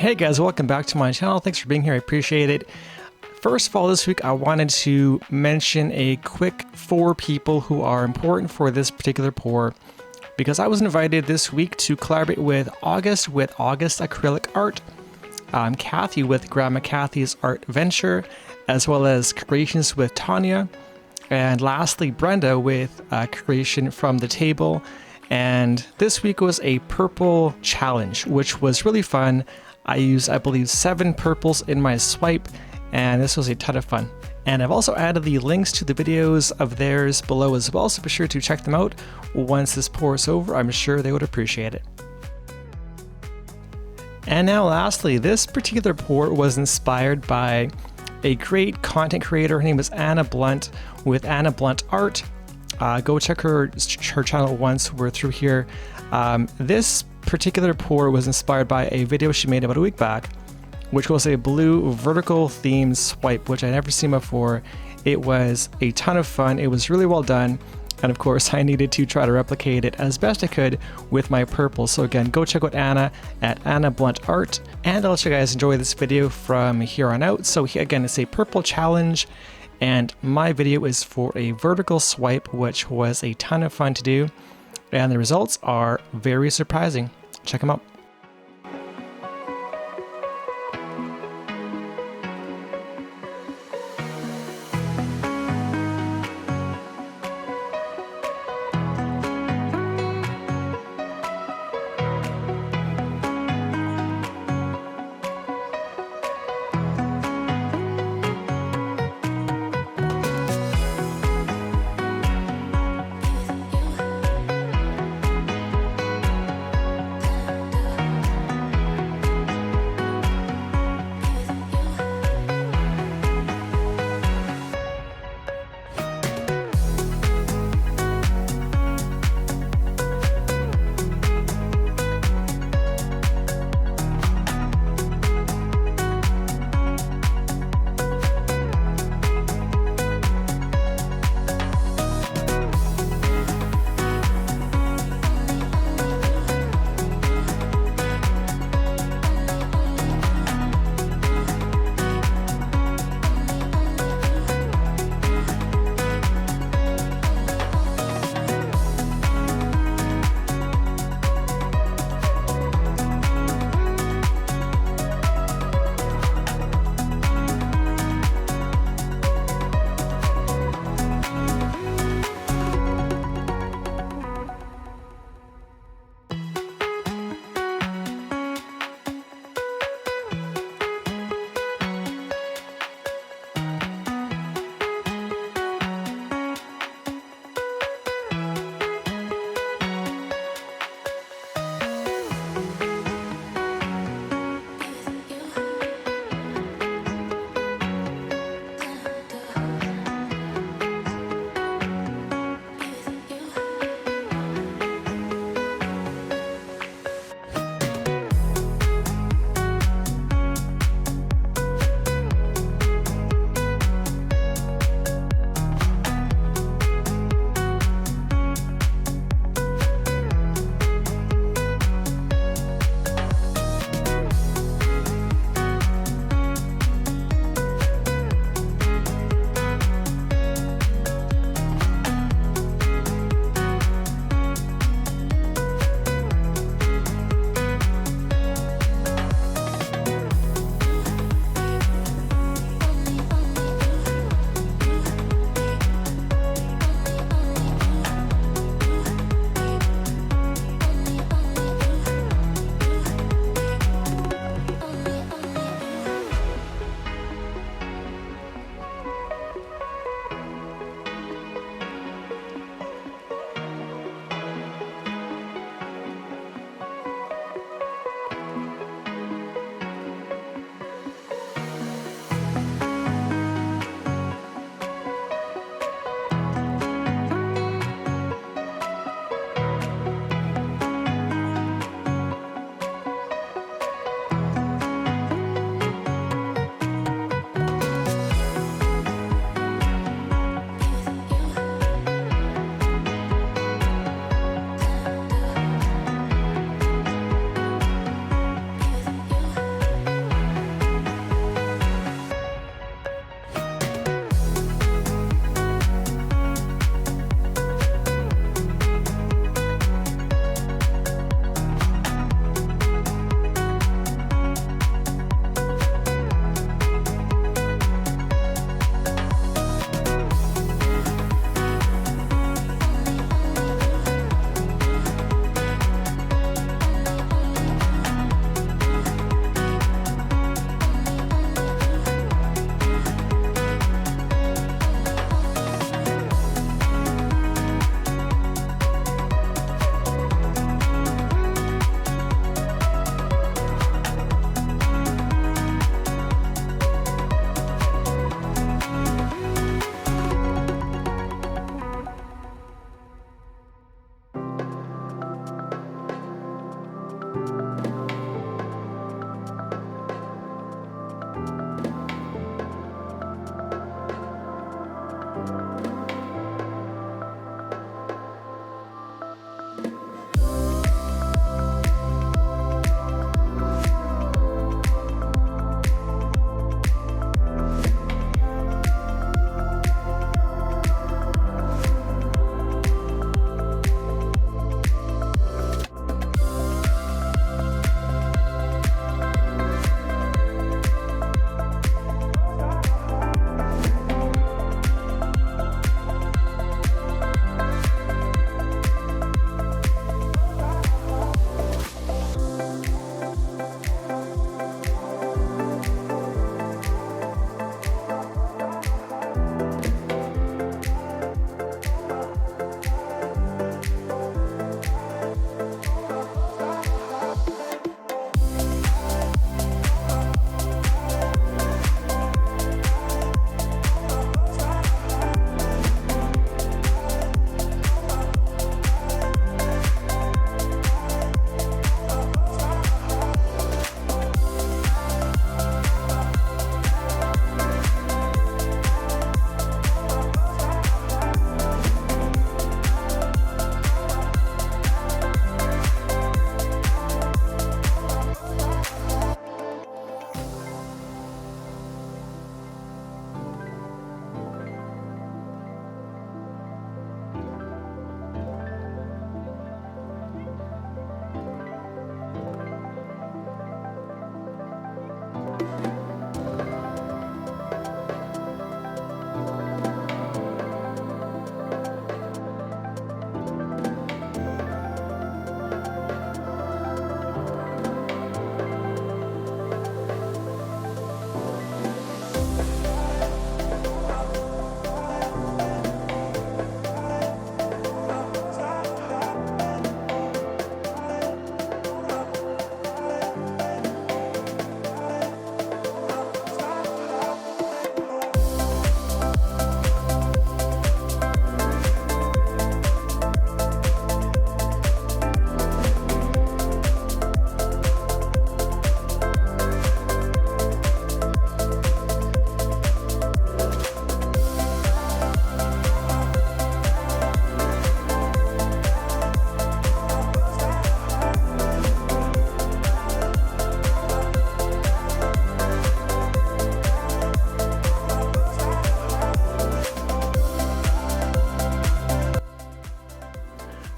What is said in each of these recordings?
Hey guys, welcome back to my channel. Thanks for being here. I appreciate it. First of all, this week I wanted to mention a quick 4 people who are important for this particular pour, because I was invited this week to collaborate with August Acrylic Art, Kathy with Grandma Kathy's Art Venture, as well as Creations with Tanya, and lastly Brenda with Creation from the Table. And this week was a purple challenge, which was really fun. I used, I believe, 7 purples in my swipe, and this was a ton of fun. And I've also added the links to the videos of theirs below as well, so be sure to check them out once this pour is over. I'm sure they would appreciate it. And now lastly, this particular pour was inspired by a great content creator. Her name is Anna Blunt with Anna Blunt Art. Go check her channel once we're through here. This particular pour was inspired by a video she made about a week back, which was a blue vertical themed swipe, which I'd never seen before. It was a ton of fun. It was really well done. And of course, I needed to try to replicate it as best I could with my purple. So again, go check out Anna at Anna Blunt Art. And I'll let you guys enjoy this video from here on out. So again, it's a purple challenge. And my video is for a vertical swipe, which was a ton of fun to do. And the results are very surprising. Check them out.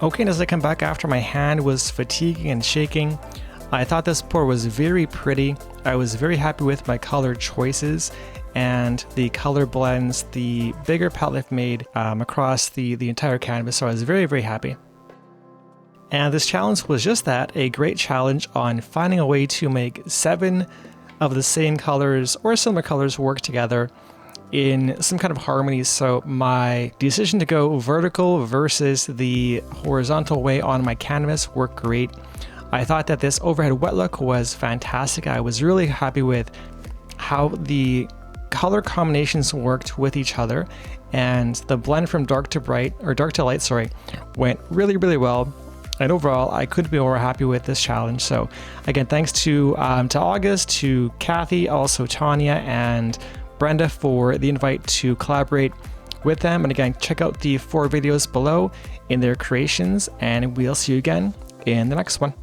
Okay, and as I come back after my hand was fatiguing and shaking, I thought this pour was very pretty. I was very happy with my color choices and the color blends, the bigger palette I've made across the entire canvas, so I was very, very happy. And this challenge was just that, a great challenge on finding a way to make 7 of the same colors or similar colors work together in some kind of harmony. So my decision to go vertical versus the horizontal way on my canvas worked great. I thought that this overhead wet look was fantastic. I was really happy with how the color combinations worked with each other, and the blend from dark to bright, or dark to light, sorry, went really, really well. And overall, I couldn't be more happy with this challenge. So again, thanks to August, to Kathy, also Tanya, and Brenda for the invite to collaborate with them. And again, check out the 4 videos below in their creations, and we'll see you again in the next one.